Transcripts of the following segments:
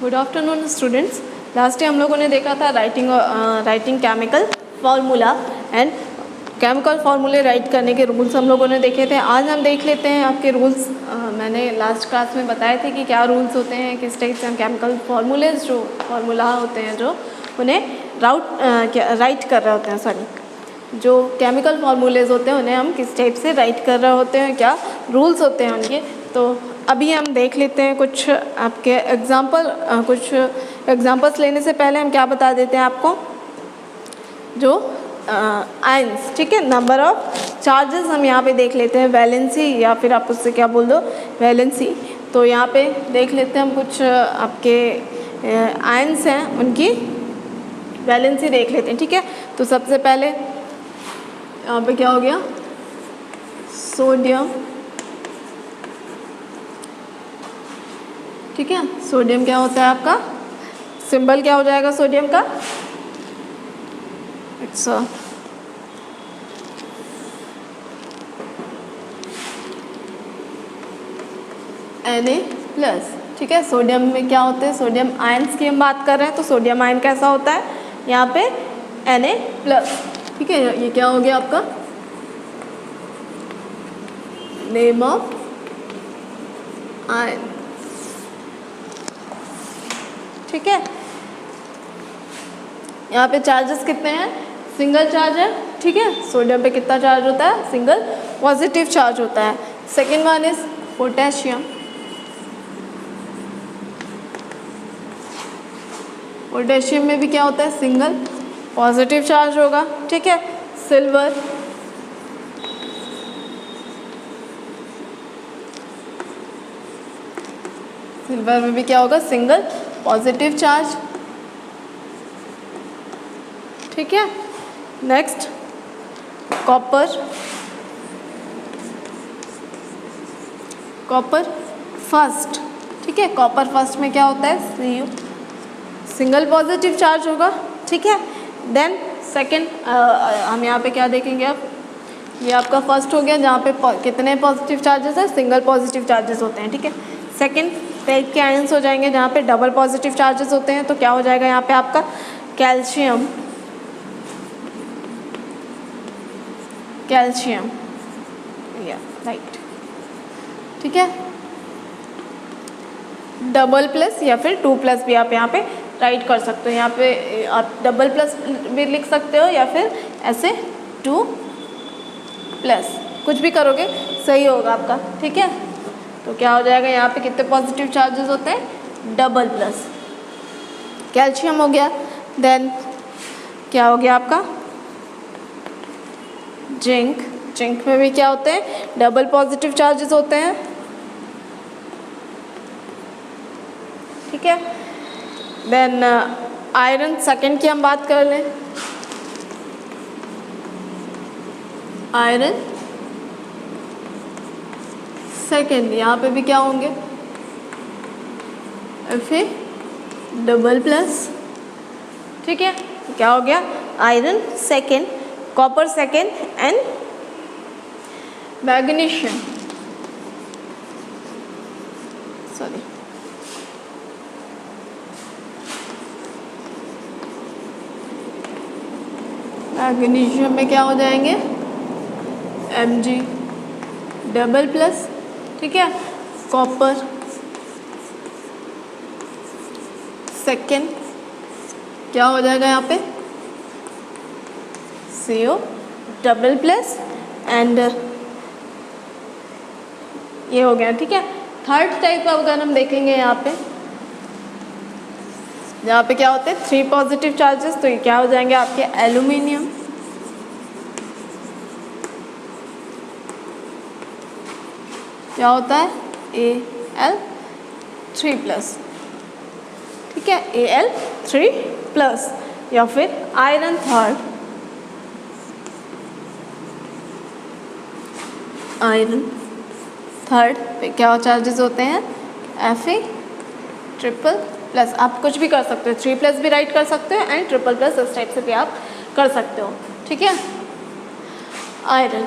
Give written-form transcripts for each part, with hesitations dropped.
Good afternoon students. Last time हम लोगों ने देखा था writing chemical formula and chemical फार्मूले राइट करने के रूल्स हम लोगों ने देखे थे। आज हम देख लेते हैं आपके रूल्स। मैंने लास्ट क्लास में बताए थे कि क्या रूल्स होते हैं, किस टाइप से हम केमिकल फार्मूलेज जो फार्मूला होते हैं जो उन्हें राइट कर रहे होते हैं, जो केमिकल फार्मूलेज होते हैं उन्हें हम किस टाइप से राइट कर रहे होते हैं, क्या रूल्स होते हैं उनके। तो अभी हम देख लेते हैं कुछ आपके कुछ एग्जांपल्स लेने से पहले हम क्या बता देते हैं आपको, जो आयंस, ठीक है, नंबर ऑफ चार्जेस हम यहाँ पे देख लेते हैं, वैलेंसी या फिर आप उससे क्या बोल दो, वैलेंसी। तो यहाँ पे देख लेते हैं हम कुछ आपके आयंस हैं, उनकी वैलेंसी देख लेते हैं, ठीक है। तो सबसे पहले यहाँ पे क्या हो गया, सोडियम, ठीक है। सोडियम क्या होता है आपका, सिंबल क्या हो जाएगा सोडियम का, इट्स Na+, ठीक है। सोडियम में क्या होते हैं, सोडियम आयंस की हम बात कर रहे हैं, तो सोडियम आयन कैसा होता है, यहाँ पे Na+, ठीक है। ये क्या हो गया आपका नेम ऑफ आयन, ठीक है। यहाँ पे चार्जेस कितने हैं, सिंगल चार्ज है, ठीक है। सोडियम पे कितना चार्ज होता है, सिंगल पॉजिटिव चार्ज होता है। Second one is potassium, potassium में भी क्या होता है, सिंगल पॉजिटिव चार्ज होगा, ठीक है। सिल्वर, सिल्वर में भी क्या होगा, सिंगल पॉजिटिव चार्ज, ठीक है। नेक्स्ट कॉपर, कॉपर फर्स्ट, ठीक है। कॉपर फर्स्ट में क्या होता है, Cu, सिंगल पॉजिटिव चार्ज होगा, ठीक है। देन सेकेंड हम यहाँ पे क्या देखेंगे, अब ये आपका फर्स्ट हो गया जहाँ पे कितने पॉजिटिव चार्जेस है, सिंगल पॉजिटिव चार्जेस होते हैं, ठीक है। सेकेंड टाइप के आयंस हो जाएंगे जहाँ पे डबल पॉजिटिव चार्जेस होते हैं, तो क्या हो जाएगा यहाँ पे आपका कैल्शियम, कैल्शियम, या राइट, ठीक है। डबल प्लस या फिर 2+ भी आप यहाँ पे राइट कर सकते हो। यहाँ पे आप डबल प्लस भी लिख सकते हो या फिर ऐसे 2+, कुछ भी करोगे सही होगा आपका, ठीक है। तो क्या हो जाएगा, यहाँ पे कितने पॉजिटिव चार्जेस होते हैं, डबल प्लस, कैल्शियम हो गया। देन क्या हो गया आपका जिंक, जिंक में भी क्या होते हैं, डबल पॉजिटिव चार्जेस होते हैं, ठीक है। देन आयरन सेकेंड की हम बात कर लें, आयरन सेकेंड, यहाँ पे भी क्या होंगे, Fa डबल प्लस, ठीक है। क्या हो गया, iron second, copper second and magnesium, sorry magnesium में क्या हो जाएंगे, Mg डबल प्लस, ठीक है। कॉपर सेकेंड क्या हो जाएगा यहाँ पे, CO डबल प्लस एंड ये हो गया, ठीक है। थर्ड टाइप का अगर हम देखेंगे यहाँ पे क्या होते हैं 3 पॉजिटिव चार्जेस, तो ये क्या हो जाएंगे आपके एल्यूमिनियम, क्या होता है Al3+, ठीक है, Al3+, या फिर आयरन थर्ड, आयरन थर्ड पे क्या चार्जेस होते हैं, Fa3+, आप कुछ भी कर सकते हो, 3+ भी राइट कर सकते हो एंड ट्रिपल+, इस टाइप से भी आप कर सकते हो, ठीक है। आयरन,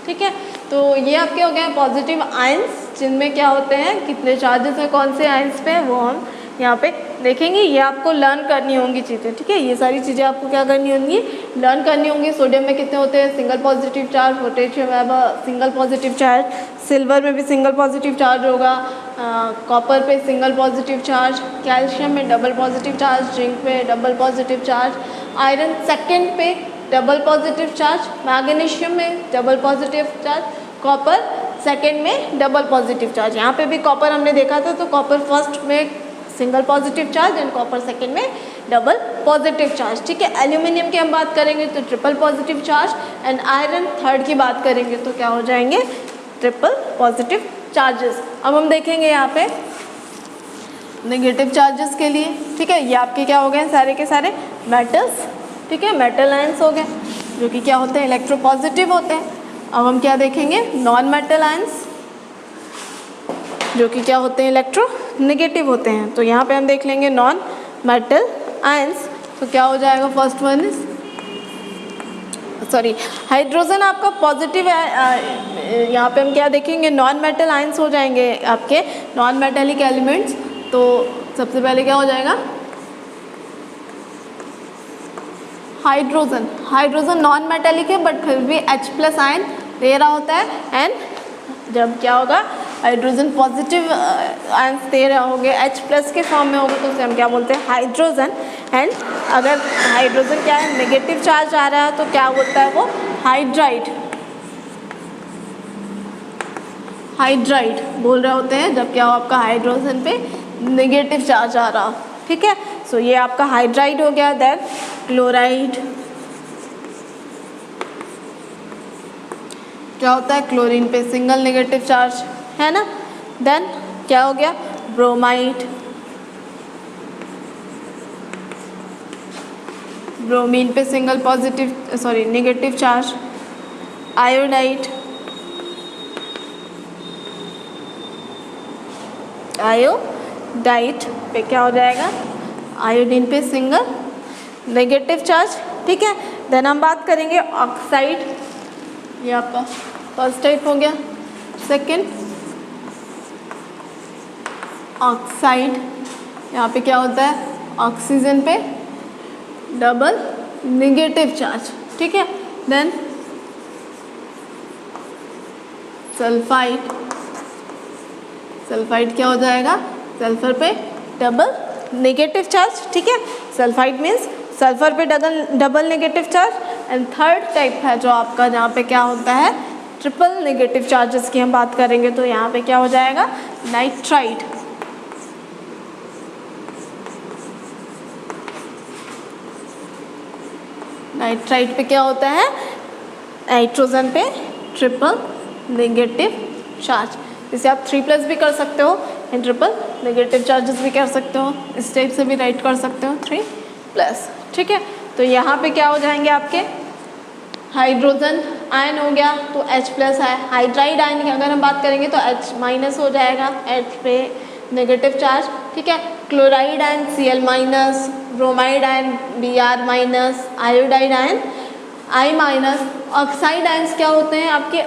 ठीक है। तो ये आपके हो गए पॉजिटिव आयंस, जिनमें क्या होते हैं, कितने चार्जेस हैं कौन से आयंस पे, वो हम यहाँ पे देखेंगे, ये आपको लर्न करनी होंगी चीज़ें, ठीक है। ये सारी चीज़ें आपको क्या करनी होंगी, लर्न करनी होंगी। सोडियम में कितने होते हैं, सिंगल पॉजिटिव चार्ज, पोटेशियम में सिंगल पॉजिटिव चार्ज, सिल्वर में भी सिंगल पॉजिटिव चार्ज होगा, कॉपर पे सिंगल पॉजिटिव चार्ज, कैल्शियम में डबल पॉजिटिव चार्ज, जिंक पे double positive charge, iron second पे डबल पॉजिटिव चार्ज, मैग्नीशियम में double positive charge, copper second में डबल पॉजिटिव चार्ज। यहाँ पे भी कॉपर हमने देखा था, तो कॉपर फर्स्ट में single positive charge and copper second में डबल पॉजिटिव चार्ज, ठीक है। एल्यूमिनियम की हम बात करेंगे तो triple positive charge, and iron third की बात करेंगे तो क्या हो जाएंगे, ट्रिपल पॉजिटिव चार्जेस। अब हम देखेंगे यहाँ पे नेगेटिव चार्जेस के लिए, ठीक है। ये आपके क्या हो गए सारे के सारे मेटल्स, ठीक है, मेटल आयंस हो गए जो कि क्या होते हैं, इलेक्ट्रोपॉजिटिव होते हैं। अब हम क्या देखेंगे, नॉन मेटल आयंस जो कि क्या होते हैं, इलेक्ट्रो नेगेटिव होते हैं। तो यहाँ पे हम देख लेंगे नॉन मेटल आयंस, तो क्या हो जाएगा, first one is sorry hydrogen आपका पॉजिटिव है। यहाँ पे हम क्या देखेंगे, नॉन मेटल आयंस हो जाएंगे आपके नॉन मेटेलिक एलिमेंट्स। तो सबसे पहले क्या हो जाएगा, हाइड्रोजन। हाइड्रोजन नॉन मेटेलिक है बट फिर भी H+ आयन दे रहा होता है, एंड जब क्या होगा, हाइड्रोजन पॉजिटिव आयंस दे रहे होंगे H+ के फॉर्म में होगा तो उसे हम क्या बोलते हैं, हाइड्रोजन। एंड अगर हाइड्रोजन क्या है, नेगेटिव चार्ज आ रहा है तो क्या बोलता है वो, हाइड्राइड। हाइड्राइड बोल रहे होते हैं जब क्या हो, आपका हाइड्रोजन पे नेगेटिव चार्ज आ रहा, ठीक है। सो ये आपका हाइड्राइड हो गया। देन क्लोराइड, क्या होता है, क्लोरीन पे सिंगल नेगेटिव चार्ज है ना। देन क्या हो गया, ब्रोमाइड, ब्रोमीन पे single positive sorry negative charge, iodide, iodide पे क्या हो जाएगा, आयोडीन पे सिंगल नेगेटिव चार्ज, ठीक है। देन हम बात करेंगे ऑक्साइड, ये आपका फर्स्ट टाइप हो गया। सेकंड ऑक्साइड, यहाँ पे क्या होता है, ऑक्सीजन पे डबल नेगेटिव चार्ज, ठीक है। देन सल्फाइड, सल्फाइड क्या हो जाएगा, सल्फर पे डबल नेगेटिव चार्ज, ठीक है। सल्फाइड मीन्स सल्फर पे double negative charge. And third type है जो आपका, जहाँ पे क्या होता है, ट्रिपल नेगेटिव चार्जेस की हम बात करेंगे तो यहाँ पे क्या हो जाएगा, नाइट्राइड। नाइट्राइड पे क्या होता है, नाइट्रोजन पे ट्रिपल नेगेटिव चार्ज। इसे आप 3+ भी कर सकते हो एंड ट्रिपल नेगेटिव चार्जेस भी कर सकते हो, इस टाइप से भी राइट कर सकते हो 3+, ठीक है। तो यहाँ पे क्या हो जाएंगे आपके, हाइड्रोजन आयन हो गया तो H+ है। हाइड्राइड आयन की अगर हम बात करेंगे तो H- हो जाएगा, H पे नेगेटिव चार्ज, ठीक है। Chloride ion Cl-, bromide ion Br-, iodide ion I-। Oxide ions क्या होते हैं आपके,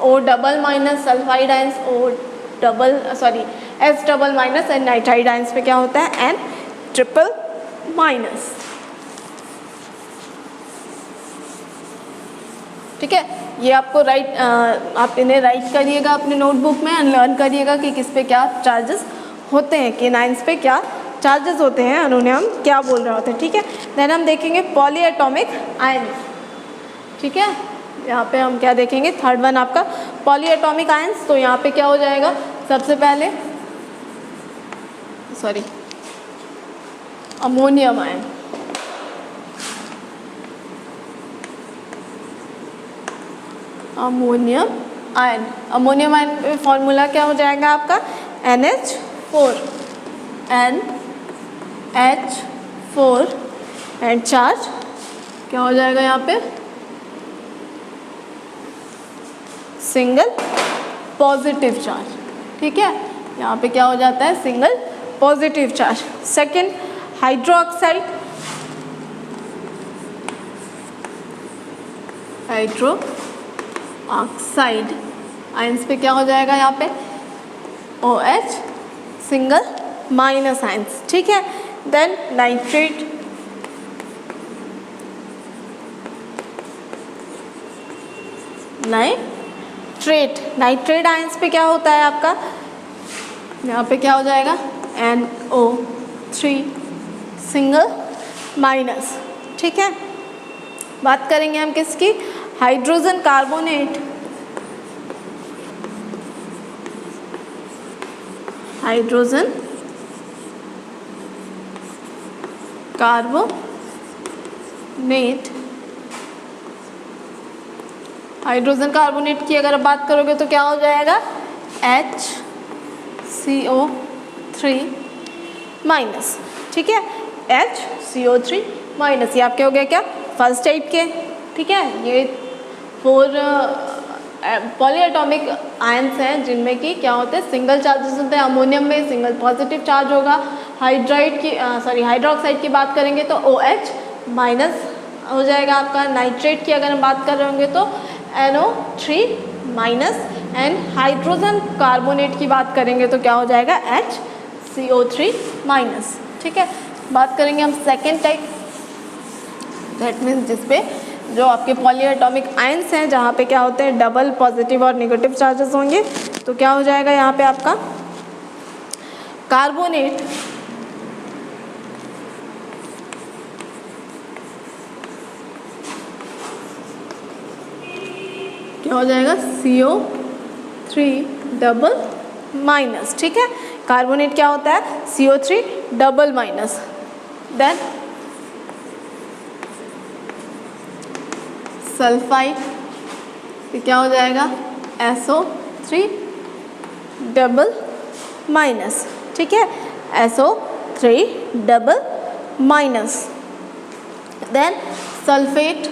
O�ble-, sulphide ions S�ble- and nitride ions पे क्या होता है, N�ble-, ठीक है। ये आपको आप इन्हें राइट करिएगा अपने नोटबुक में एंड लर्न करिएगा कि किस पे क्या चार्जेस होते हैं, कि नाइन्स पे क्या चार्जेस होते हैं, उन्होंने हम क्या बोल रहे होते हैं, ठीक है। देन हम देखेंगे पॉलीएटॉमिक आयन, ठीक है। यहाँ पे हम क्या देखेंगे, थर्ड वन आपका पॉलीएटॉमिक आयंस। तो यहाँ पे क्या हो जाएगा, सबसे पहले ammonium ion, ammonium ion. Ammonium ion पे फॉर्मूला क्या हो जाएगा आपका, NH4, NH4 एंड चार्ज क्या हो जाएगा यहाँ पे, सिंगल पॉजिटिव चार्ज, ठीक है। यहाँ पे क्या हो जाता है, single positive charge. Second hydroxide, hydroxide ions पे क्या हो जाएगा यहाँ पे, OH सिंगल माइनस आयंस, ठीक है। देन नाइट्रेट, नाइट्रेट आयंस पे क्या होता है आपका, यहाँ पे क्या हो जाएगा NO3 सिंगल माइनस। ठीक है, बात करेंगे हम किसकी, hydrogen carbonate, hydrogen carbonate, hydrogen carbonate की अगर बात करोगे तो क्या हो जाएगा HCO3 माइनस। ठीक है, HCO3 माइनस, ये आपके हो गया क्या फर्स्ट टाइप के। ठीक है, ये 4 पॉलीएटॉमिक आयंस हैं जिनमें कि क्या होते हैं सिंगल चार्जेस होते हैं। अमोनियम में सिंगल पॉजिटिव चार्ज होगा। हाइड्रोक्साइड की बात करेंगे तो OH माइनस हो जाएगा आपका। नाइट्रेट की अगर हम बात कर रहे होंगे तो NO3 minus, and hydrogen carbonate की बात करेंगे तो क्या हो जाएगा HCO3 माइनस। ठीक है, बात करेंगे हम सेकेंड टाइप, दैट मीन्स जिसपे जो आपके पॉलीएटॉमिक आयंस हैं जहाँ पे क्या होते हैं डबल पॉजिटिव और नेगेटिव चार्जेस होंगे। तो क्या हो जाएगा यहाँ पे आपका कार्बोनेट, क्या हो जाएगा CO3 डबल माइनस। ठीक है, कार्बोनेट क्या होता है CO3 double minus. Then sulphide, क्या हो जाएगा SO3 डबल माइनस। ठीक है, SO3 double minus. Then sulphate,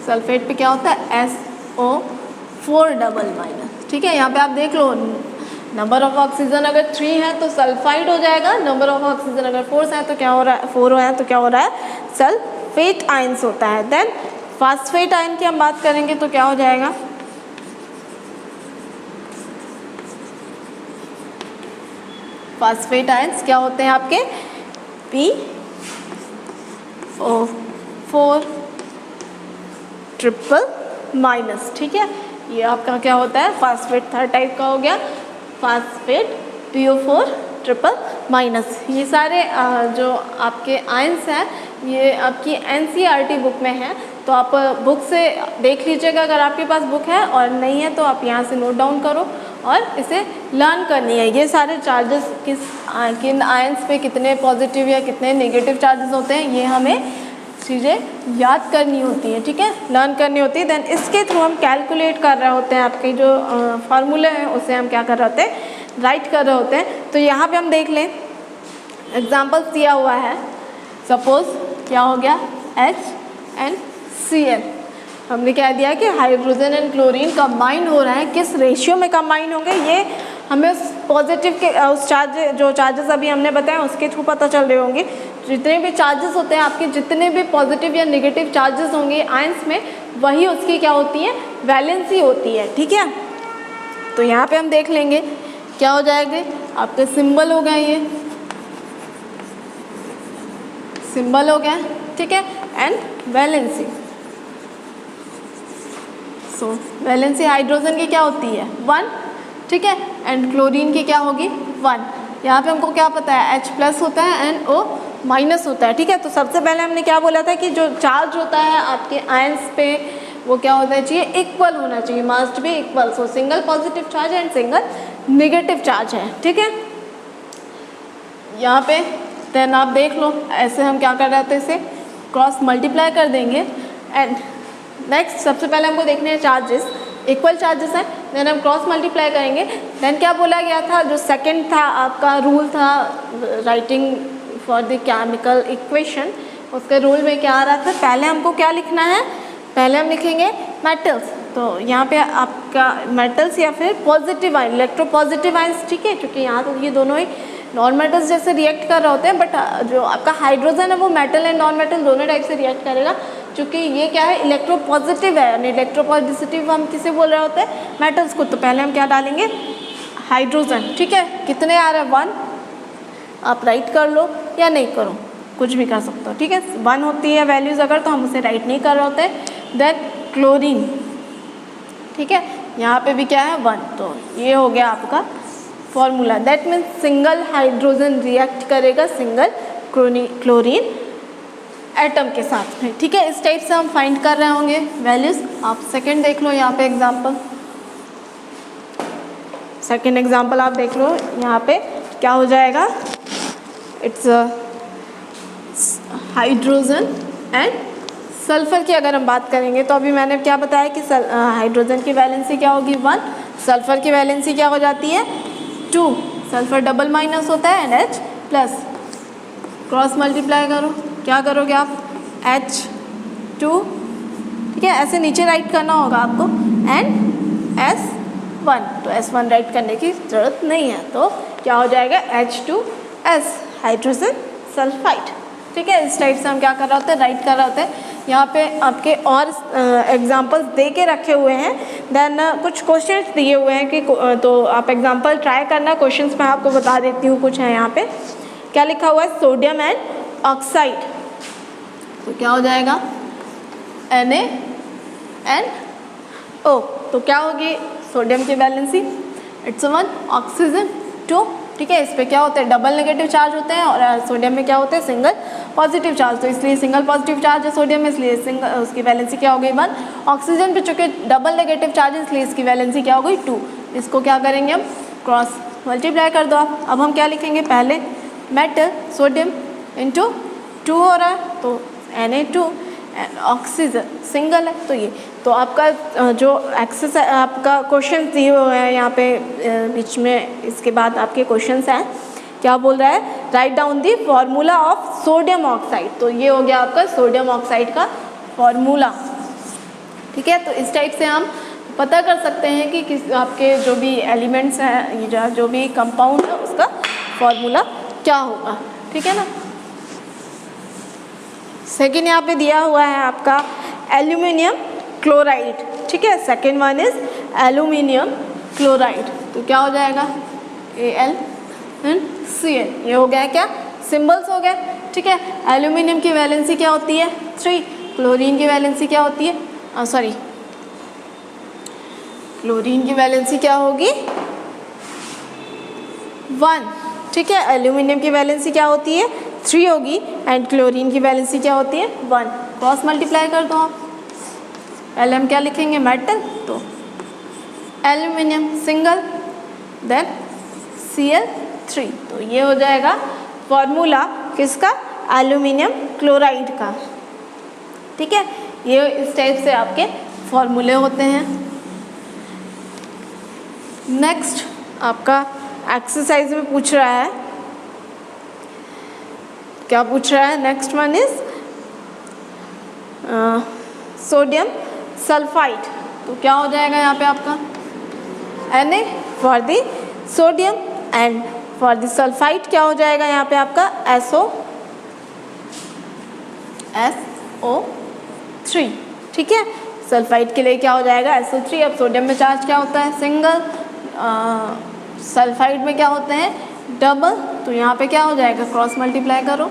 sulphate पे क्या होता है SO4 डबल माइनस। ठीक है, यहाँ पे आप देख लो नंबर ऑफ ऑक्सीजन अगर 3 है तो सल्फाइड हो जाएगा, नंबर ऑफ ऑक्सीजन अगर 4 है तो क्या हो रहा है 4 है तो क्या हो रहा है सल्फेट आयंस होता है। देन फास्फेट आयन की हम बात करेंगे तो क्या हो जाएगा फास्फेट आयंस क्या होते हैं आपके PO4 ट्रिपल माइनस। ठीक है, ये आपका क्या होता है फास्फेट थर्ड टाइप का हो गया, फास्फेट PO4 ट्रिपल माइनस। ये सारे जो आपके आयंस हैं ये आपकी NCERT बुक में है, तो आप बुक से देख लीजिएगा अगर आपके पास बुक है, और नहीं है तो आप यहाँ से नोट डाउन करो और इसे लर्न करनी है। ये सारे चार्जेस किन आयंस पे कितने पॉजिटिव या कितने नेगेटिव चार्जेस होते हैं ये हमें चीज़ें याद करनी होती हैं। ठीक है, लर्न करनी होती है। देन इसके थ्रू हम कैलकुलेट कर रहे होते हैं, आपके जो फार्मूले हैं उसे हम क्या कर रहे होते हैं राइट कर रहे होते हैं। तो यहाँ पे हम देख लें एग्जाम्पल्स दिया हुआ है। सपोज क्या हो गया HNCl, हमने क्या दिया कि हाइड्रोजन एंड क्लोरीन कंबाइन हो रहा है, किस रेशियो में कंबाइन होंगे ये हमें उस पॉजिटिव के उस जो चार्जेस अभी हमने बताया उसके थ्रू पता चल रहे होंगे। जितने भी चार्जेस होते हैं आपके, जितने भी पॉजिटिव या नेगेटिव चार्जेस होंगे आयंस में, वही उसकी क्या होती है वैलेंसी होती है। ठीक है, तो यहाँ पे हम देख लेंगे क्या हो जाएगा आपके सिंबल हो गया, ये सिंबल हो गया। ठीक है, and valency. So valency hydrogen की क्या होती है 1, ठीक है, एंड क्लोरीन की क्या होगी 1। यहाँ पे हमको क्या पता है H+ होता है एंड O- होता है। ठीक है, तो सबसे पहले हमने क्या बोला था कि जो चार्ज होता है आपके आयंस पे वो क्या होना चाहिए इक्वल होना चाहिए, must be equal. So single positive charge and single negative charge है। ठीक है, यहाँ पे देन आप देख लो ऐसे हम क्या कर रहे थे, इसे क्रॉस मल्टीप्लाई कर देंगे। एंड नेक्स्ट सबसे पहले हमको देखने हैं चार्जेस, इक्वल चार्जेस हैं, देन हम क्रॉस मल्टीप्लाई करेंगे। देन क्या बोला गया था, जो सेकंड था आपका रूल था writing for the chemical equation, उसके रूल में क्या आ रहा था, पहले हमको क्या लिखना है, पहले हम लिखेंगे मेटल्स। तो यहाँ पे आपका मेटल्स या फिर पॉजिटिव आयन, इलेक्ट्रोपॉजिटिव आयंस। ठीक है, क्योंकि यहाँ तो ये दोनों ही नॉन मेटल्स जैसे रिएक्ट कर रहे होते हैं, बट जो आपका हाइड्रोजन है वो मेटल एंड नॉन मेटल दोनों टाइप से रिएक्ट करेगा, क्योंकि ये क्या है इलेक्ट्रोपॉजिटिव है। यानी इलेक्ट्रोपॉजिटिव हम किसे बोल रहे होते हैं मेटल्स को। तो पहले हम क्या डालेंगे हाइड्रोजन, ठीक है, कितने आ रहे हैं 1, आप राइट कर लो या नहीं करो, कुछ भी कर सकते हो, ठीक है। 1 होती है वैल्यूज़ अगर, तो हम उसे राइट नहीं कर रहे होते। देन क्लोरीन, ठीक है, यहाँ पे भी क्या है 1, तो ये हो गया आपका formula. That means single hydrogen react करेगा सिंगल क्लोरीन एटम के साथ में, ठीक है। इस टाइप से हम फाइंड कर रहे होंगे वैल्यूज़। आप सेकंड देख लो यहाँ पे एग्जांपल, सेकंड एग्जांपल आप देख लो यहाँ पे क्या हो जाएगा, इट्स हाइड्रोजन एंड सल्फर की अगर हम बात करेंगे तो अभी मैंने क्या बताया कि हाइड्रोजन की वैलेंसी क्या होगी 1, सल्फर की वैलेंसी क्या हो जाती है 2, सल्फर डबल माइनस होता है and H plus, cross multiply करो, क्या करोगे आप H2, ठीक है, ऐसे नीचे राइट करना होगा आपको, एंड S1, तो S1 राइट करने की ज़रूरत नहीं है, तो क्या हो जाएगा H2S हाइड्रोजन सल्फाइड, ठीक है। इस टाइप से हम क्या कर रहे होते हैं, राइट कर रहे होते हैं। यहाँ पे आपके और एग्जांपल्स दे के रखे हुए हैं, देन कुछ क्वेश्चंस दिए हुए हैं कि तो आप एग्जांपल ट्राई करना, क्वेश्चंस मैं आपको बता देती हूँ कुछ है यहाँ पे। क्या लिखा हुआ है, सोडियम एंड ऑक्साइड, तो क्या हो जाएगा NaNO, तो क्या होगी सोडियम की वैलेंसी इट्स 1, ऑक्सीजन 2, ठीक है। इस पे क्या होता है डबल नेगेटिव चार्ज होते हैं और सोडियम में क्या होते हैं सिंगल पॉजिटिव चार्ज, तो इसलिए सिंगल पॉजिटिव चार्ज है सोडियम में, इसलिए सिंगल उसकी वैलेंसी क्या हो गई 1। ऑक्सीजन पे चूँकि डबल नेगेटिव चार्ज है इसलिए इसकी वैलेंसी क्या हो गई 2। इसको क्या करेंगे हम, क्रॉस मल्टीप्लाई कर दो आप। अब हम क्या लिखेंगे, पहले मेटल सोडियम इंटू 2 हो रहा है तो Na2, ऑक्सीजन सिंगल है, तो ये तो आपका जो एक्सरसाइज आपका क्वेश्चन दिए हुए हैं यहाँ पे बीच में, इसके बाद आपके क्वेश्चंस हैं, क्या बोल रहा है, write down the formula of sodium oxide, तो ये हो गया आपका सोडियम ऑक्साइड का फॉर्मूला, ठीक है। तो इस टाइप से हम पता कर सकते हैं कि किस आपके जो भी एलिमेंट्स हैं, जो भी कंपाउंड है उसका फॉर्मूला क्या होगा, ठीक है ना। सेकेंड यहाँ पे दिया हुआ है आपका एल्यूमिनियम क्लोराइड, ठीक है, second one is aluminium chloride, तो क्या हो जाएगा Al एंड Cl, ये हो गया क्या, सिंबल्स हो गए, ठीक है। एल्यूमिनियम की वैलेंसी क्या होती है 3, क्लोरीन की वैलेंसी क्या होती है सॉरी क्लोरीन की वैलेंसी क्या होगी 1, ठीक है। एल्यूमिनियम की वैलेंसी क्या होती है 3 होगी एंड क्लोरीन की वैलेंसी क्या होती है 1, क्रॉस मल्टीप्लाई कर दो आप। पहले हम क्या लिखेंगे मेटल, तो एल्यूमिनियम सिंगल देन Cl3, तो ये हो जाएगा फॉर्मूला किसका, एल्यूमिनियम क्लोराइड का, ठीक है। ये इस टाइप से आपके फॉर्मूले होते हैं। नेक्स्ट आपका एक्सरसाइज में पूछ रहा है, क्या पूछ रहा है, next one is sodium sulphide, तो क्या हो जाएगा यहाँ पे आपका Na for the sodium and for the sulphide क्या हो जाएगा यहाँ पे आपका SO3, ठीक है। सल्फाइड के लिए क्या हो जाएगा SO3। अब सोडियम में चार्ज क्या होता है सिंगल, सल्फाइड में क्या होते हैं डबल, तो यहाँ पे क्या हो जाएगा क्रॉस मल्टीप्लाई करो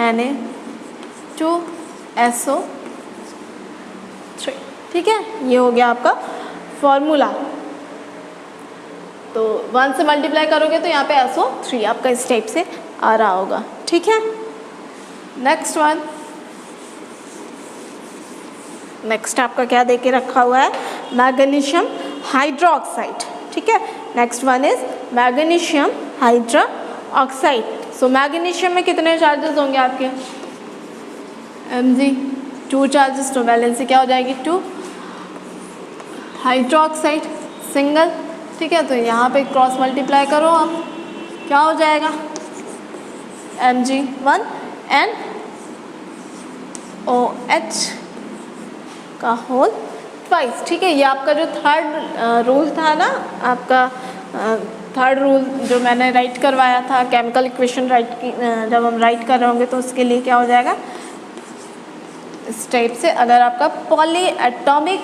Na2SO3, ठीक है। ये हो गया आपका फॉर्मूला, तो 1 से मल्टीप्लाई करोगे तो यहाँ पे SO3 आपका इस टाइप से आ रहा होगा, ठीक है। नेक्स्ट वन, नेक्स्ट आपका क्या देके रखा हुआ है मैग्नीशियम हाइड्रोक्साइड, ठीक है। Next one is magnesium hydroxide. So magnesium में कितने चार्जेस होंगे आपके Mg 2 चार्जेस, तो वैलेंसी क्या हो जाएगी 2, हाइड्रोक्साइड सिंगल, ठीक है। तो यहाँ पे क्रॉस मल्टीप्लाई करो आप, क्या हो जाएगा Mg1 एंड OH का होल ट्वाइस, ठीक है। ये आपका जो थर्ड रूल था ना, आपका थर्ड रूल जो मैंने राइट करवाया था केमिकल इक्वेशन राइट की, जब हम राइट कर रहे होंगे तो उसके लिए क्या हो जाएगा इस टाइप से। अगर आपका पॉली एटॉमिक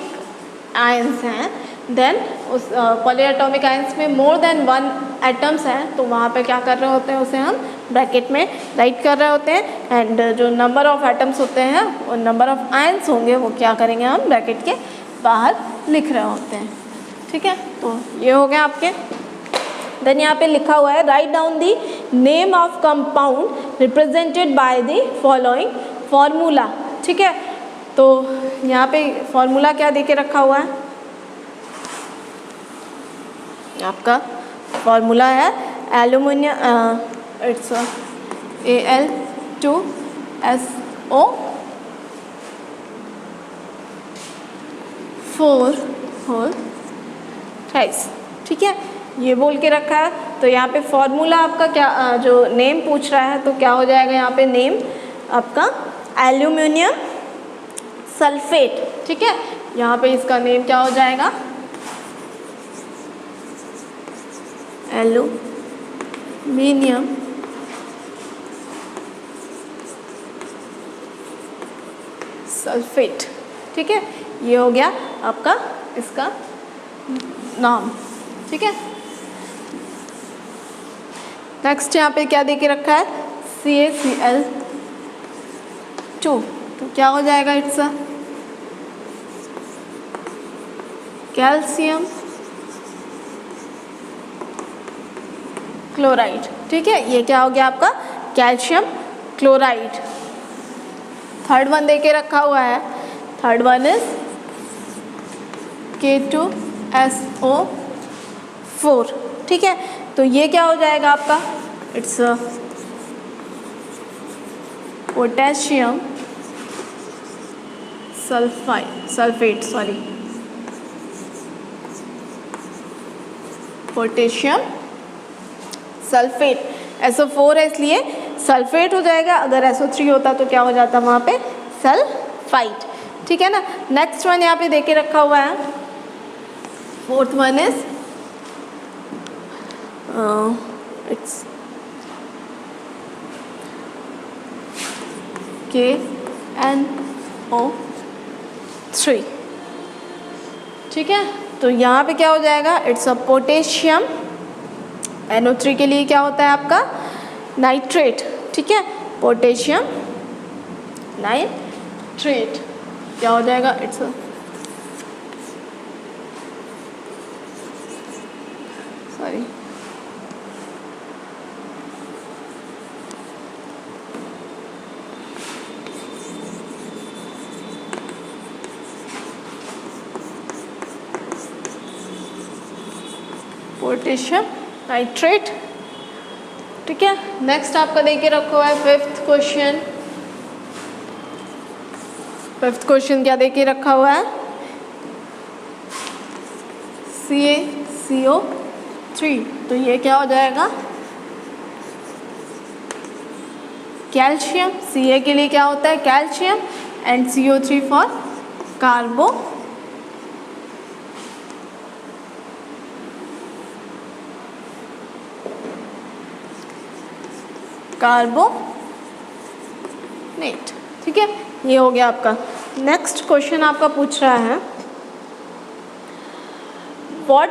आयंस हैं देन उस पॉलीएटॉमिक आयंस में मोर देन 1 एटम्स हैं, तो वहाँ पे क्या कर रहे होते हैं, उसे हम ब्रैकेट में राइट कर रहे होते हैं। एंड जो नंबर ऑफ एटम्स होते हैं और नंबर ऑफ आयंस होंगे वो क्या करेंगे, हम ब्रैकेट के बाहर लिख रहे होते हैं। ठीक है, तो ये हो गया आपके। देन यहाँ पे लिखा हुआ है write down the name of compound represented by the following formula. ठीक है, तो यहाँ पे फॉर्मूला क्या दे के रखा हुआ है, आपका फॉर्मूला है aluminium, it's Al2SO 4 whole thrice. ठीक है, ये बोल के रखा है। तो यहाँ पे फॉर्मूला आपका क्या, जो नेम पूछ रहा है तो क्या हो जाएगा यहाँ पे नेम आपका एल्यूमिनियम सल्फेट। ठीक है, यहाँ पे इसका नेम क्या हो जाएगा, एल्यूमिनियम सल्फेट। ठीक है, ये हो गया आपका इसका नाम। ठीक है, नेक्स्ट यहाँ पे क्या दे के रखा है, CaCl2, तो क्या हो जाएगा, इट्स कैल्शियम क्लोराइड। ठीक है, ये क्या हो गया आपका कैल्शियम क्लोराइड। थर्ड वन दे के रखा हुआ है, थर्ड वन इज K2SO4। ठीक है, तो ये क्या हो जाएगा आपका, it's potassium sulphate, potassium sulphate. SO4 है इसलिए सल्फेट हो जाएगा, अगर SO3 होता तो क्या हो जाता वहाँ पे सल्फाइड। ठीक है ना। नेक्स्ट वन यहाँ पे देके रखा हुआ है, fourth one is it's KNO3। ठीक है, तो यहाँ पे क्या हो जाएगा, इट्स अ पोटेशियम। NO3 के लिए क्या होता है आपका नाइट्रेट। ठीक है, पोटेशियम नाइट्रेट क्या हो जाएगा, इट्स सॉरी पोटेशियम नाइट्रेट। ठीक है, नेक्स्ट आपका देके रखा हुआ है फिफ्थ क्वेश्चन। फिफ्थ क्वेश्चन क्या देके रखा हुआ है, CaCO3, तो ये क्या हो जाएगा कैल्शियम। Ca के लिए क्या होता है calcium and CO3 for carbonate. ठीक है, ये हो गया आपका। नेक्स्ट क्वेश्चन आपका पूछ रहा है what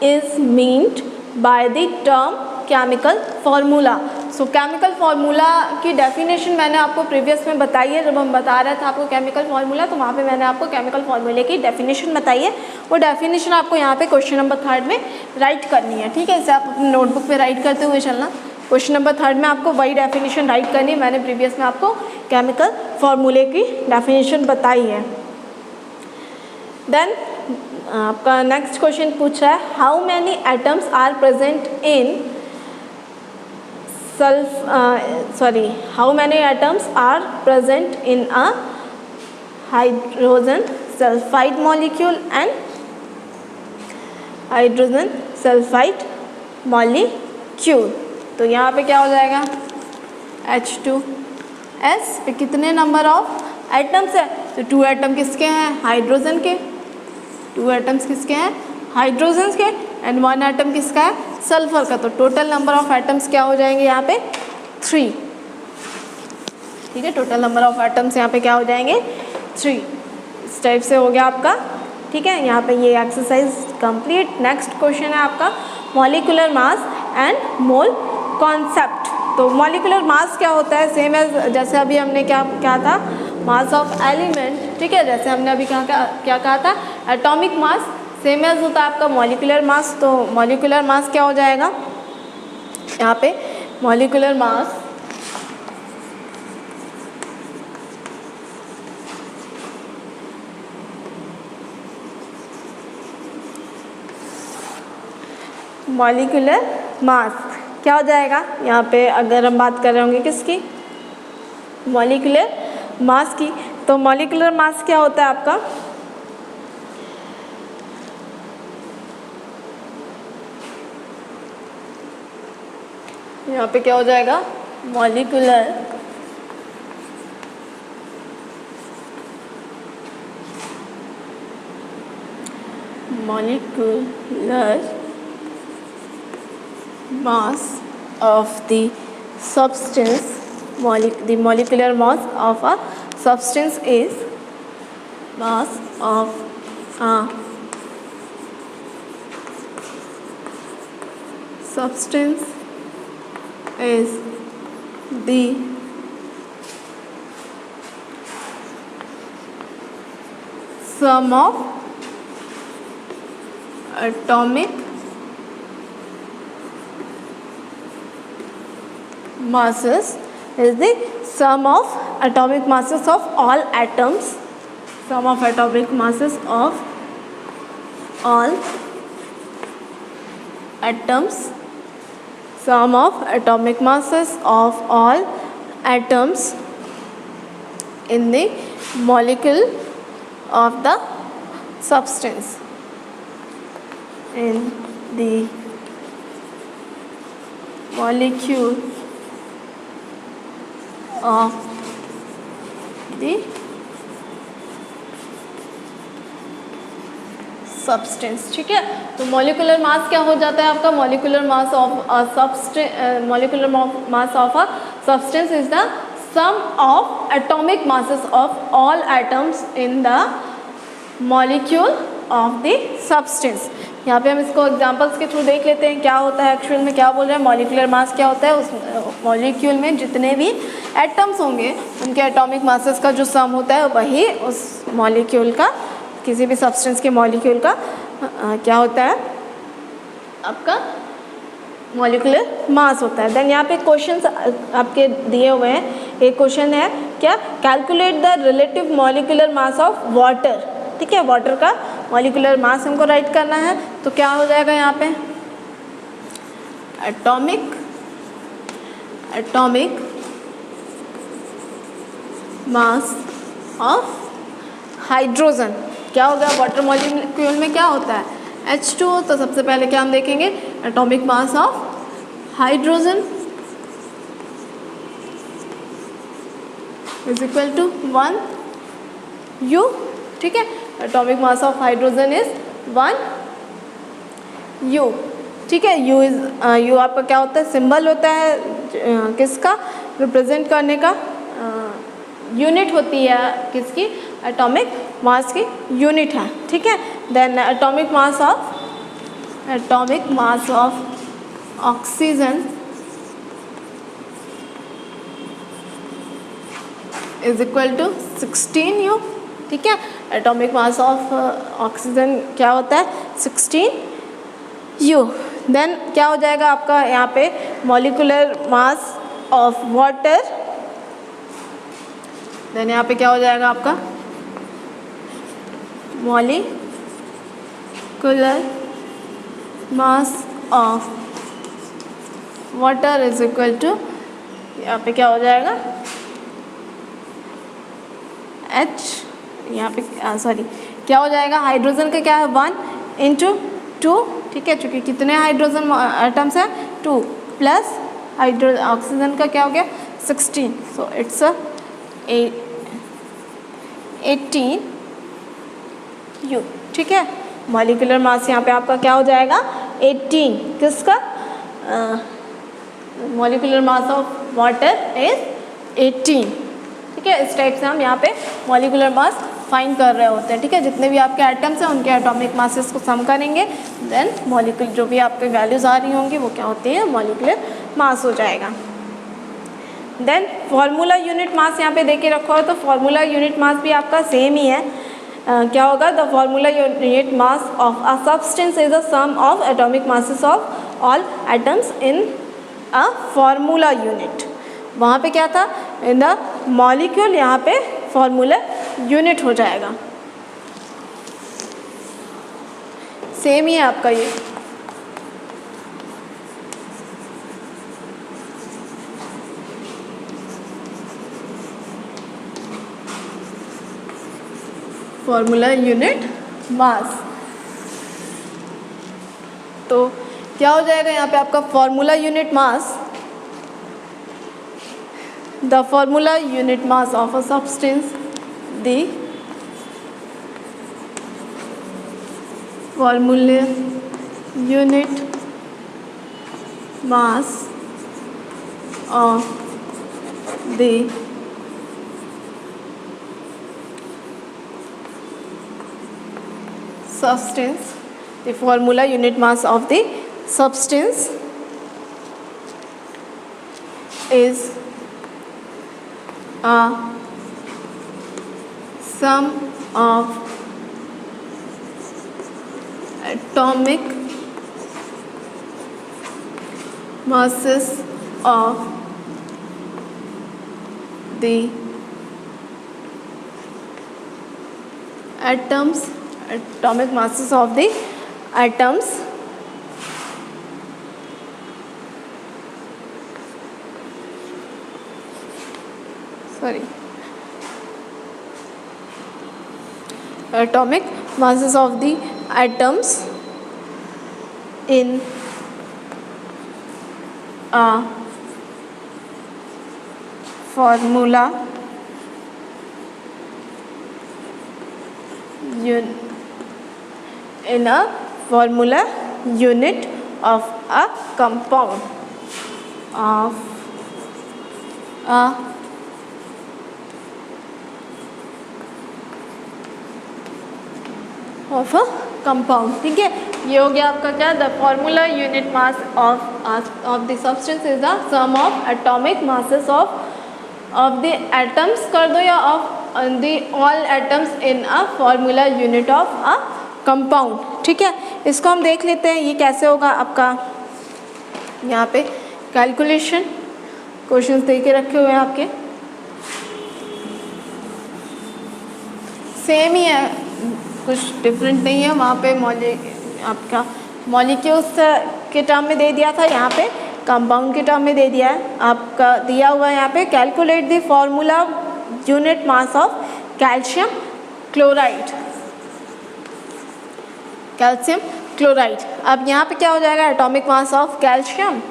is meant by the term chemical formula. So chemical formula की डेफिनेशन मैंने आपको प्रीवियस में बताई है, जब हम बता रहे थे आपको केमिकल फार्मूला, तो वहाँ पे मैंने आपको केमिकल फार्मूले की डेफिनेशन बताई है। वो डेफिनेशन आपको यहाँ पे क्वेश्चन नंबर 3 में राइट करनी है। ठीक है, इसे आप अपने नोटबुक पे राइट करते हुए चलना। क्वेश्चन नंबर 3 में आपको वही डेफिनेशन राइट करनी है, मैंने प्रीवियस में आपको केमिकल फार्मूले की डेफिनेशन बताई है। देन आपका नेक्स्ट क्वेश्चन पूछ रहा है how many atoms are present in how many atoms are present in a hydrogen sulphide molecule and hydrogen sulphide molecule. तो यहाँ पे क्या हो जाएगा H2S पे कितने नंबर ऑफ एटम्स है, तो 2 एटम किसके हैं हाइड्रोजन के, 2 एटम्स किसके हैं हाइड्रोजन के एंड 1 एटम किसका है सल्फर का। तो टोटल नंबर ऑफ एटम्स क्या हो जाएंगे यहाँ पे 3। ठीक है, टोटल नंबर ऑफ एटम्स यहाँ पे क्या हो जाएंगे 3। इस टाइप से हो गया आपका। ठीक है, यहाँ पे ये एक्सरसाइज कंप्लीट। नेक्स्ट क्वेश्चन है आपका molecular mass and mole concept. तो मॉलिक्यूलर मास क्या होता है, सेम एज जैसे अभी हमने क्या था, मास ऑफ एलिमेंट, ठीक है, जैसे हमने अभी क्या कहा था, एटॉमिक मास, सेम एज होता है आपका मॉलिक्यूलर मास। तो मॉलिक्यूलर मास क्या हो जाएगा यहाँ पे, मॉलिक्यूलर मास मॉलिक्यूलर मास क्या हो जाएगा यहाँ पे, अगर हम बात कर रहे होंगे किसकी, मॉलिक्यूलर मास की, तो मॉलिक्यूलर मास क्या होता है आपका, यहाँ पे क्या हो जाएगा, molecular mass of the substance, the molecular mass of a substance is mass of a substance is the sum of atomic masses, is the sum of atomic masses of all atoms, sum of atomic masses of all atoms, sum of atomic masses of all atoms in the molecule of the substance, in the molecule of the substance, ठीक है। तो molecular mass क्या हो जाता है आपका, molecular mass of a substance, molecular mass of a substance is the sum of atomic masses of all atoms in the molecule of the substance. यहाँ पे हम इसको एग्जांपल्स के थ्रू देख लेते हैं क्या होता है एक्चुअल में, क्या बोल रहे हैं, मॉलिक्यूलर मास क्या होता है, उस मॉलिक्यूल में जितने भी एटम्स होंगे उनके एटॉमिक मासेस का जो सम होता है वही उस मॉलिक्यूल का, किसी भी सब्सटेंस के मॉलिक्यूल का क्या होता है आपका मॉलिक्यूलर मास होता है। देन यहाँ पे क्वेश्चंस आपके दिए हुए हैं, एक क्वेश्चन है क्या, calculate the relative molecular mass of water, ठीक है, वाटर का मॉलिक्यूलर मास हमको राइट करना है। तो क्या हो जाएगा यहाँ पे, एटॉमिक मास ऑफ हाइड्रोजन, क्या हो गया, वाटर मॉलिक्यूल में क्या होता है H2O, तो सबसे पहले क्या हम देखेंगे, atomic mass of hydrogen is equal to 1 U, ठीक है, atomic mass of hydrogen is 1 U, ठीक है। U आपका क्या होता है, सिंबल होता है किसका, रिप्रेजेंट करने का, यूनिट होती है किसकी, एटॉमिक मास की यूनिट है, ठीक है। Then atomic mass of oxygen is equal to 16 U, ठीक है, एटॉमिक मास ऑफ ऑक्सीजन क्या होता है 16 U। देन क्या हो जाएगा आपका यहाँ पे, molecular mass of water, then यहाँ पे क्या हो जाएगा आपका, molecular mass of water is equal to, यहाँ पे क्या हो जाएगा H, यहाँ पे सॉरी क्या हो जाएगा, हाइड्रोजन का क्या है 1 × 2, ठीक है, चूँकि कितने हाइड्रोजन एटम्स हैं 2, प्लस ऑक्सीजन का क्या हो गया 16, सो इट्स 18 U, ठीक है। मॉलिक्यूलर मास यहाँ पे आपका क्या हो जाएगा 18, किसका, molecular mass of water is 18, ठीक है। इस टाइप से हम यहाँ पे मॉलिक्यूलर मास फाइंड कर रहे होते हैं, ठीक है। जितने भी आपके एटम्स हैं उनके एटॉमिक मासेस को सम करेंगे, देन मॉलिक्यूल जो भी आपके वैल्यूज़ आ रही होंगी वो क्या होती है, मॉलिक्यूलर मास हो जाएगा। देन फार्मूला यूनिट मास यहाँ पे दे के रखा हो, तो फार्मूला यूनिट मास भी आपका सेम ही है। क्या होगा, the formula unit mass of a substance is the sum of atomic masses of all atoms in a formula unit. वहाँ पे क्या था, इन द मॉलिक्यूल, यहाँ पे फार्मूला यूनिट हो जाएगा। सेम ही है आपका ये। फॉर्मूला यूनिट मास, तो क्या हो जाएगा यहाँ पे आपका formula unit mass, the formula unit mass of a substance, the formula unit mass of the substance, the formula unit mass of the substance is a sum of atomic masses of the atoms, atomic masses of the atoms atomic masses of the atoms in a formula in a formula unit of a compound, of a compound, ठीक है। ये हो गया आपका क्या, the formula unit mass of the substance is the sum of atomic masses of the atoms कर दो, या of the all atoms in a formula unit of a compound, ठीक है। इसको हम देख लेते हैं ये कैसे होगा आपका। यहाँ पे कैलकुलेशन क्वेश्चंस दे के रखे हुए हैं आपके, सेम ही है, कुछ डिफरेंट नहीं है। वहाँ पे आपका मॉलिक्यूल्स के टर्म में दे दिया था, यहाँ पे कंपाउंड के टर्म में दे दिया है। आपका दिया हुआ है यहाँ पे calculate the formula unit mass of calcium chloride, calcium chloride. अब यहाँ पे क्या हो जाएगा, atomic mass of calcium,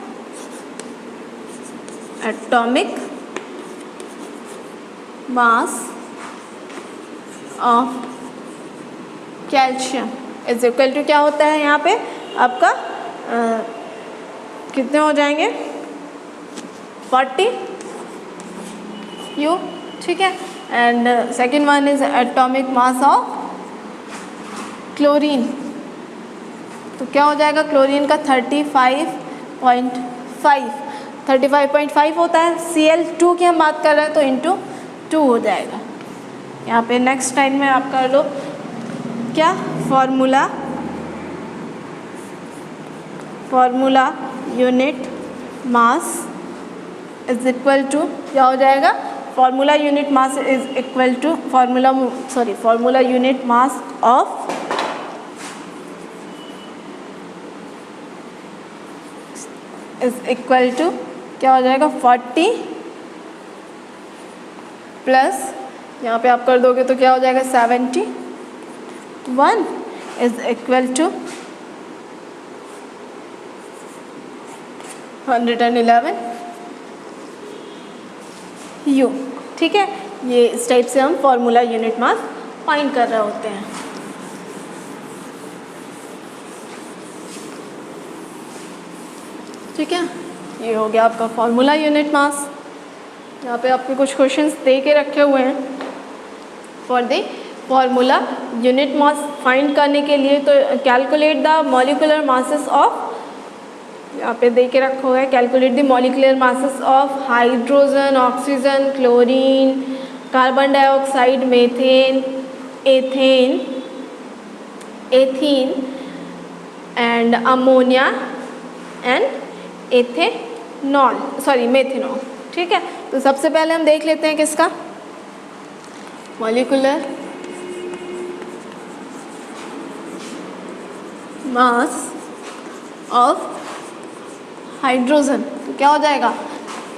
atomic mass of calcium is equal to क्या होता है यहाँ पे आपका कितने हो जाएंगे, 40 U, ठीक है। And second one is atomic mass of chlorine, तो क्या हो जाएगा, क्लोरीन का 35.5 होता है। Cl2 की हम बात कर रहे हैं तो इंटू 2 हो जाएगा। यहाँ पे नेक्स्ट टाइम में आप कर लो क्या, formula unit mass is equal to क्या हो जाएगा, formula unit mass is equal to formula unit mass of is equal to क्या हो जाएगा, 40 प्लस यहाँ पे आप कर दोगे तो क्या हो जाएगा, 71 इज इक्वल टू 111 U, ठीक है। ये इस टाइप से हम फॉर्मूला यूनिट मास फाइंड कर रहे होते हैं। ठीक है, ये हो गया आपका फॉर्मूला यूनिट मास। यहाँ पे आपके कुछ क्वेश्चंस दे के रखे हुए हैं for the formula unit mass find करने के लिए, तो calculate the molecular masses of, यहाँ पे दे के रखा हुआ है, calculate the molecular masses of hydrogen, oxygen, chlorine, carbon dioxide, methane, ethene and ammonia and ethanol, sorry methanol. ठीक है, तो सबसे पहले हम देख लेते हैं किसका, मॉलिक्यूलर मास ऑफ हाइड्रोजन। तो क्या हो जाएगा,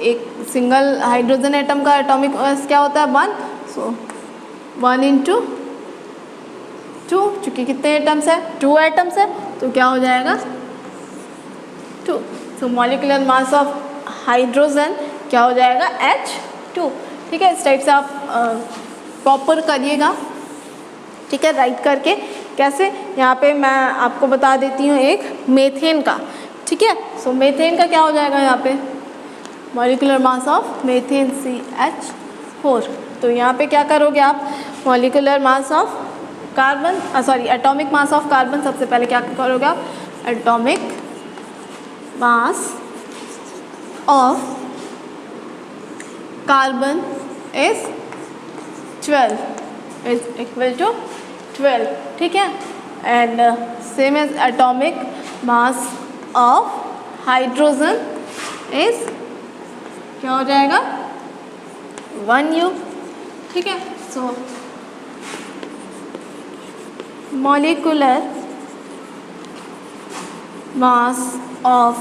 एक सिंगल हाइड्रोजन एटम का एटॉमिक मास क्या होता है 1, सो 1 × 2, चूँकि कितने एटम्स है 2 एटम्स है, तो क्या हो जाएगा 2। सो मॉलिक्यूलर मास ऑफ हाइड्रोजन क्या हो जाएगा H2। ठीक है, इस टाइप से आप प्रॉपर करिएगा। ठीक है, राइट करके कैसे, यहाँ पे मैं आपको बता देती हूँ एक मेथेन का। ठीक है, सो मेथेन का क्या हो जाएगा यहाँ पे, molecular mass of methane CH4। तो यहाँ पे क्या करोगे आप, molecular mass of carbon, sorry atomic mass of carbon, सबसे पहले क्या करोगे आप, atomic mass of carbon is 12 is equal to 12। ठीक है, and same as atomic mass of hydrogen is क्या हो जाएगा 1U। ठीक है, so molecular mass of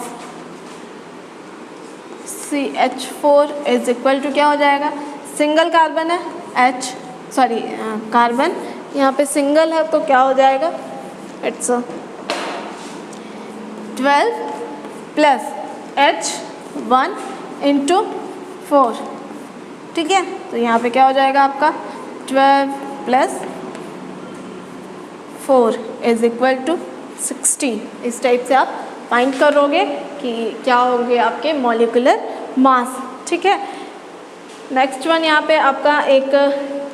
CH4 is equal to क्या हो जाएगा, सिंगल कार्बन है H, सॉरी कार्बन यहाँ पे सिंगल है, तो क्या हो जाएगा, इट्स 12 प्लस H1 × 4। ठीक है, तो यहाँ पे क्या हो जाएगा आपका 12 प्लस 4 इज इक्वल टू 16। इस टाइप से आप फाइंड करोगे कि क्या होंगे आपके मॉलिक्यूलर मास। ठीक है, नेक्स्ट वन यहाँ पे आपका एक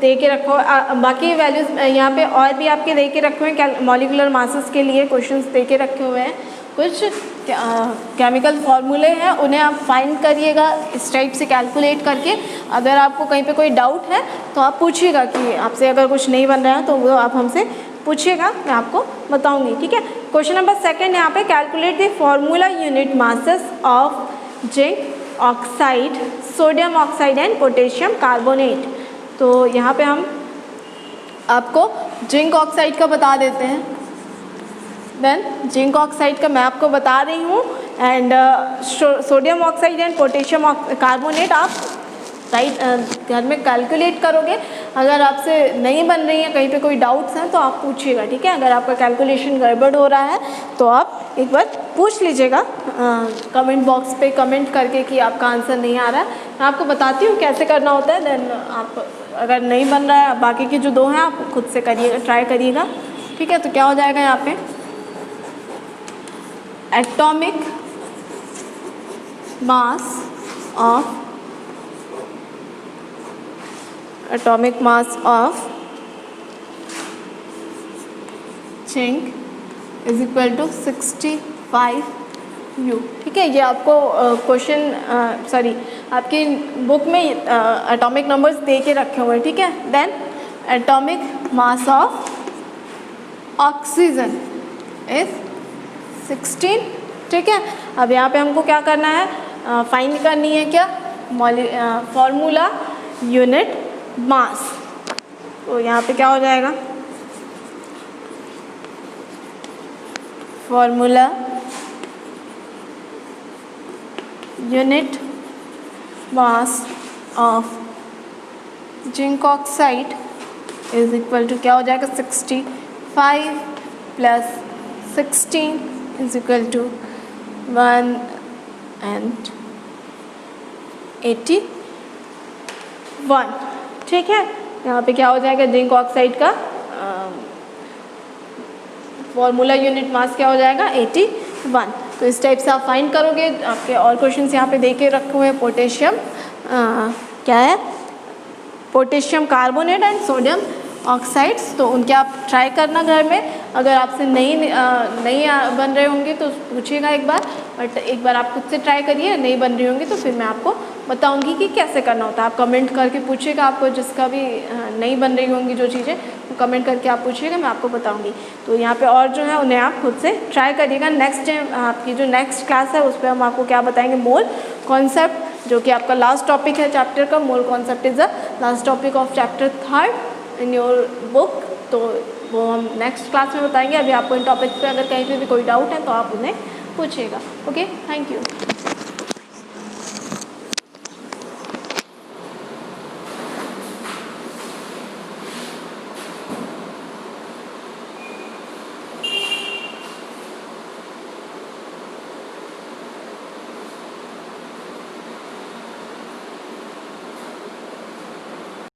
दे के रखो, बाकी वैल्यूज यहाँ पे और भी आपके दे के रखे हुए हैं, मॉलिक्यूलर मासेस के लिए क्वेश्चंस दे के रखे हुए हैं, कुछ केमिकल फार्मूले हैं, उन्हें आप फाइंड करिएगा इस टाइप से कैलकुलेट करके। अगर आपको कहीं पे कोई डाउट है तो आप पूछिएगा, कि आपसे अगर कुछ नहीं बन रहा है तो वो आप हमसे पूछिएगा, मैं आपको बताऊंगी। ठीक है, क्वेश्चन नंबर 2 यहाँ पे, calculate the formula unit masses of zinc oxide, sodium oxide and potassium carbonate. तो यहाँ पे हम आपको जिंक ऑक्साइड का बता देते हैं, देन जिंक ऑक्साइड का मैं आपको बता रही हूँ, and sodium oxide and potassium carbonate आप राइट घर में कैलकुलेट करोगे। अगर आपसे नहीं बन रही है, कहीं पे कोई डाउट्स हैं तो आप पूछिएगा। ठीक है, अगर आपका कैलकुलेशन गड़बड़ हो रहा है तो आप एक बार पूछ लीजिएगा कमेंट बॉक्स पे कमेंट करके कि आपका आंसर नहीं आ रहा है। मैं आपको बताती हूँ कैसे करना होता है, देन आप अगर नहीं बन रहा है, बाकी के जो 2 हैं आप खुद से करिएगा, ट्राई करिएगा। ठीक है, तो क्या हो जाएगा यहाँ पे, atomic mass of zinc is equal to 65U। ठीक है, ये आपको क्वेश्चन सॉरी आपकी बुक में एटॉमिक नंबर्स दे के रखे हुए हैं। ठीक है, then atomic mass of oxygen is 16। ठीक है, अब यहाँ पे हमको क्या करना है, फाइंड करनी है क्या, फॉर्मूला यूनिट मास। तो यहाँ पे क्या हो जाएगा, formula unit mass of zinc oxide is equal to क्या हो जाएगा, 65 प्लस 16 इज इक्वल टू 181। ठीक है, यहाँ पे क्या हो जाएगा, जिंक ऑक्साइड का फॉर्मूला यूनिट मास क्या हो जाएगा 81। तो इस टाइप से आप फाइंड करोगे। आपके और क्वेश्चंस यहाँ पे दे के रखे हुए हैं, पोटेशियम क्या है, potassium carbonate and sodium oxides, तो उनके आप ट्राई करना घर में। अगर आपसे नहीं बन रहे होंगे तो पूछिएगा एक बार, बट एक बार आप खुद से ट्राई करिए, नहीं बन रही होंगी तो फिर मैं आपको बताऊंगी कि कैसे करना होता है। आप कमेंट करके पूछिएगा, आपको जिसका भी नहीं बन रही होंगी जो चीज़ें, वो कमेंट करके आप पूछिएगा, मैं आपको बताऊंगी। तो यहाँ पे और जो है उन्हें आप खुद से ट्राई करिएगा। नेक्स्ट टाइम आपकी जो नेक्स्ट क्लास है उस पर हम आपको क्या बताएंगे, मोल कॉन्सेप्ट, जो कि आपका लास्ट टॉपिक है चैप्टर का। Mole concept is the last topic of chapter 3 in your book. तो वो हम नेक्स्ट क्लास में बताएंगे। अभी आपको इन टॉपिक्स पे अगर कहीं पे भी कोई डाउट है तो आप उन्हें पूछिएगा। Okay, thank you.